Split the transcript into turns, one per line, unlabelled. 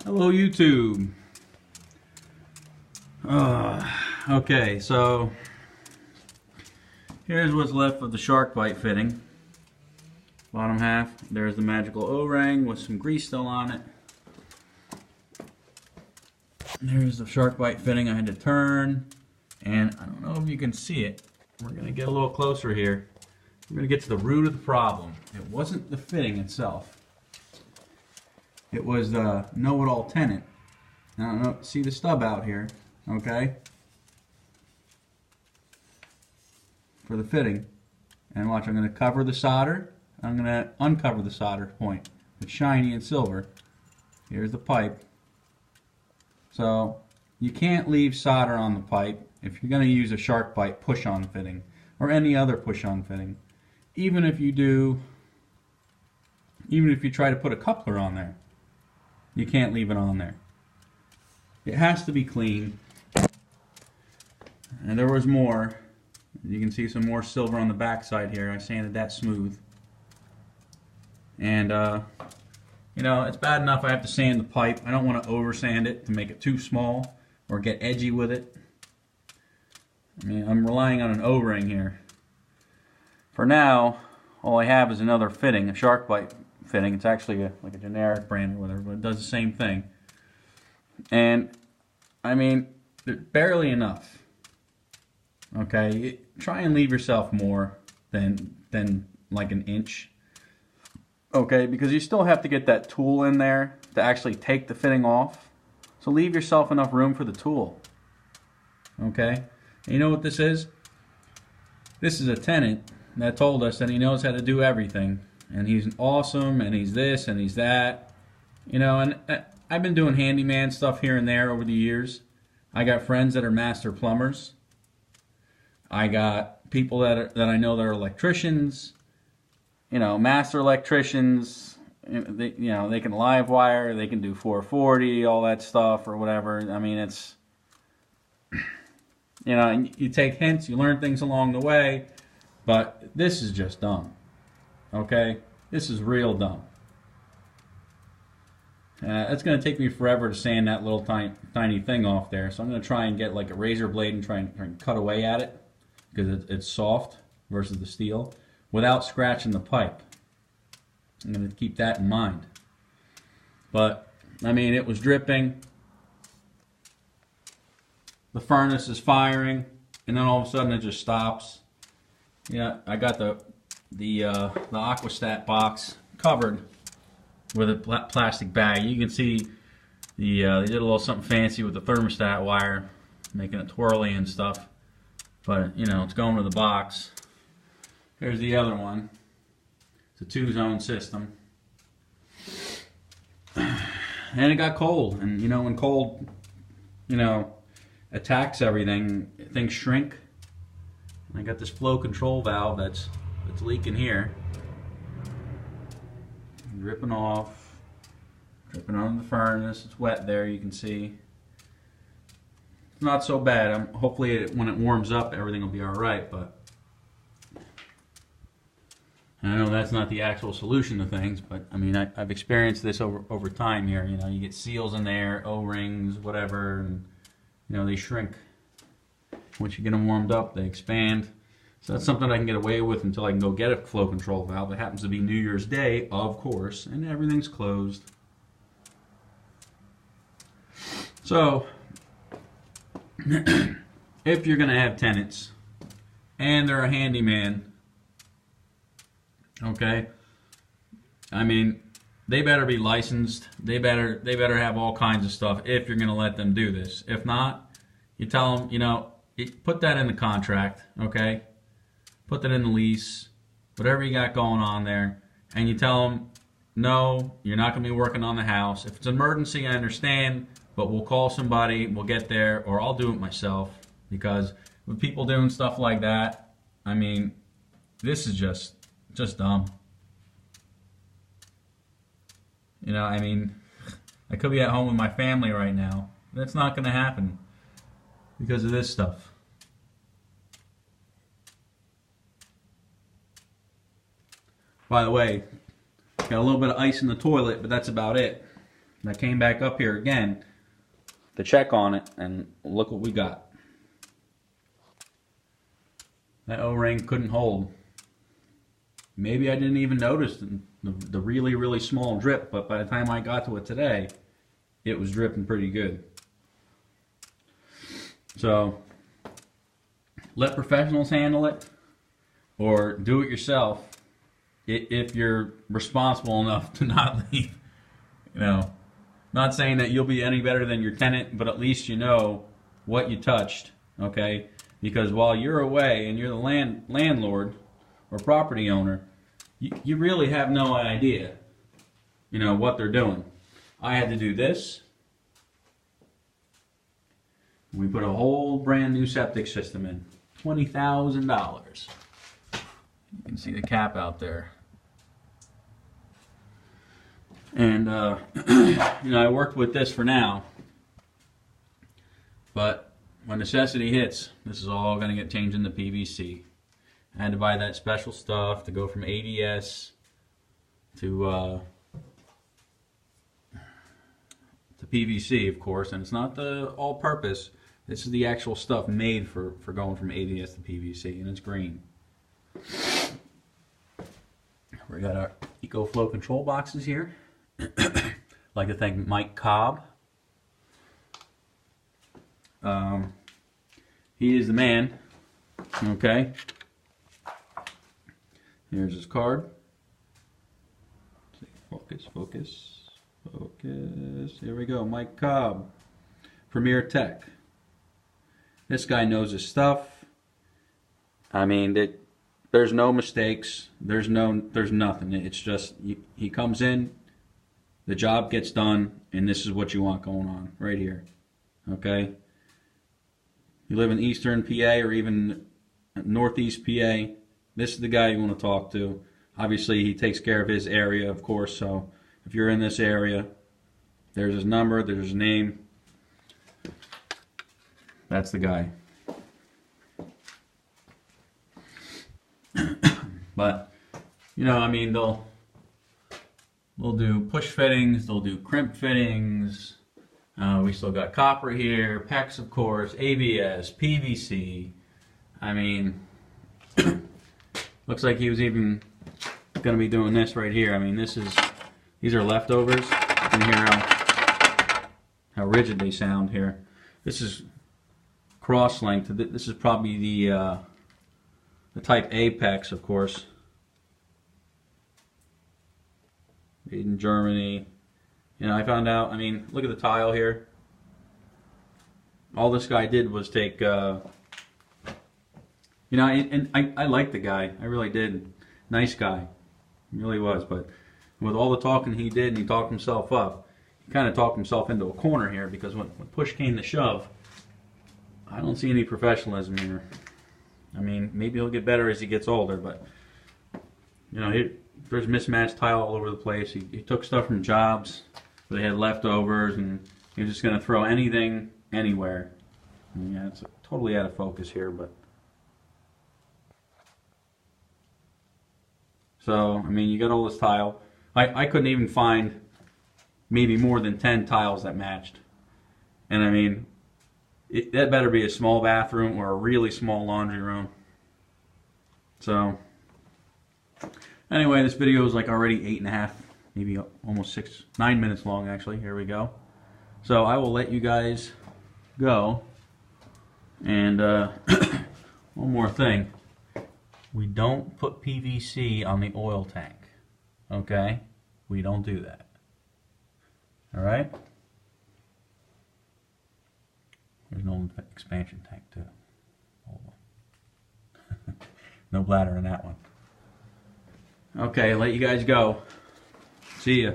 Hello YouTube. Okay, so here's what's left of the shark bite fitting. Bottom half, there's the magical O-ring with some grease still on it. There's the shark bite fitting I had to turn, and I don't know if you can see it. We're going to get a little closer here. We're going to get to the root of the problem. It wasn't the fitting itself. It was the know-it-all tenant. I don't know, see the stub out here, okay? For the fitting. And watch, I'm going to cover the solder. I'm going to uncover the solder point. It's shiny and silver. Here's the pipe. So, you can't leave solder on the pipe if you're going to use a shark bite push-on fitting or any other push-on fitting. Even if you try to put a coupler on there. You can't leave it on there. It has to be clean. And there was more. You can see some more silver on the back side here. I sanded that smooth. And, you know, it's bad enough I have to sand the pipe. I don't want to over sand it to make it too small or get edgy with it. I mean, I'm relying on an O-ring here. For now, all I have is another fitting, a shark bite fitting. It's actually like a generic brand or whatever, but it does the same thing. And I mean, barely enough. Okay, try and leave yourself more than like an inch. Okay, because you still have to get that tool in there to actually take the fitting off. So leave yourself enough room for the tool. Okay, and you know what this is? This is a tenant that told us that he knows how to do everything. And he's awesome, and he's this, and he's that. You know, and I've been doing handyman stuff here and there over the years. I got friends that are master plumbers. I got people that I know that are electricians. You know, master electricians. They can live wire, they can do 440, all that stuff, or whatever. I mean, it's, you know, and you take hints, you learn things along the way, but this is just dumb. Okay, this is real dumb. It's going to take me forever to sand that little tiny thing off there, so I'm going to try and get like a razor blade and try and cut away at it, because it's soft versus the steel, without scratching the pipe. I'm going to keep that in mind. But, I mean, it was dripping, the furnace is firing, and then all of a sudden it just stops. Yeah, I got the Aquastat box covered with a plastic bag. You can see they did a little something fancy with the thermostat wire, making it twirly and stuff. But you know, it's going to the box. Here's the other one. It's a 2-zone system, and it got cold. And you know, when cold, you know, attacks everything, things shrink. I got this flow control valve that's leaking here, dripping off, dripping on the furnace. It's wet there, you can see. It's not so bad. Hopefully when it warms up everything will be alright, but I know that's not the actual solution to things, but I mean, I've experienced this over time here. You know, you get seals in there, O-rings, whatever, and you know, they shrink. Once you get them warmed up, they expand. So that's something I can get away with until I can go get a flow control valve. It happens to be New Year's Day, of course, and everything's closed. So, if you're going to have tenants, and they're a handyman, okay, I mean, they better be licensed. They better have all kinds of stuff if you're going to let them do this. If not, you tell them, you know, put that in the contract, okay? Put that in the lease, whatever you got going on there, and you tell them, no, you're not going to be working on the house. If it's an emergency, I understand, but we'll call somebody, we'll get there, or I'll do it myself. Because with people doing stuff like that, I mean, this is just dumb. You know, I mean, I could be at home with my family right now. That's not going to happen because of this stuff. By the way, got a little bit of ice in the toilet, but that's about it. And I came back up here again to check on it, and look what we got. That O-ring couldn't hold. Maybe I didn't even notice the really, really small drip, but by the time I got to it today, it was dripping pretty good. So, let professionals handle it, or do it yourself if you're responsible enough to not leave. You know, not saying that you'll be any better than your tenant, but at least you know what you touched, okay? Because while you're away and you're the landlord or property owner, you really have no idea, you know, what they're doing. I had to do this. We put a whole brand new septic system in. $20,000. You can see the cap out there. And, you know, I worked with this for now. But when necessity hits, this is all going to get changed into PVC. I had to buy that special stuff to go from ADS to PVC, of course. And it's not the all-purpose. This is the actual stuff made for going from ADS to PVC, and it's green. We got our EcoFlow control boxes here. I'd like to thank Mike Cobb. He is the man. Okay. Here's his card. Focus, focus, focus. Here we go. Mike Cobb, Premier Tech. This guy knows his stuff. I mean, there's no mistakes. There's nothing. It's just he comes in, the job gets done, and this is what you want going on right here. Okay. You live in Eastern PA or even Northeast PA. This is the guy you want to talk to. Obviously, he takes care of his area, of course. So if you're in this area, there's his number, there's his name. That's the guy. But, you know, I mean, they'll do push fittings, they'll do crimp fittings. We still got copper here, PEX, of course, ABS, PVC. I mean, looks like he was even going to be doing this right here. I mean, these are leftovers. You can hear how rigid they sound here. This is cross-linked. This is probably the type A PEX, of course. Made in Germany. You know, I found out, I mean, look at the tile here. All this guy did was take, you know, and I liked the guy. I really did. Nice guy. He really was. But with all the talking he did, and he talked himself up, he kind of talked himself into a corner here, because when push came to shove, I don't see any professionalism here. I mean, maybe he'll get better as he gets older, but, you know, there's mismatched tile all over the place. He took stuff from jobs where they had leftovers, and he was just going to throw anything, anywhere. And yeah, it's totally out of focus here, but. So, I mean, you got all this tile. I couldn't even find maybe more than 10 tiles that matched. And I mean, that better be a small bathroom or a really small laundry room. So, anyway, this video is like already 8.5, maybe almost 9 minutes long actually. Here we go. So I will let you guys go. And one more thing. We don't put PVC on the oil tank. Okay? We don't do that. Alright? There's no expansion tank too. Hold on. No bladder in that one. Okay, let you guys go. See ya.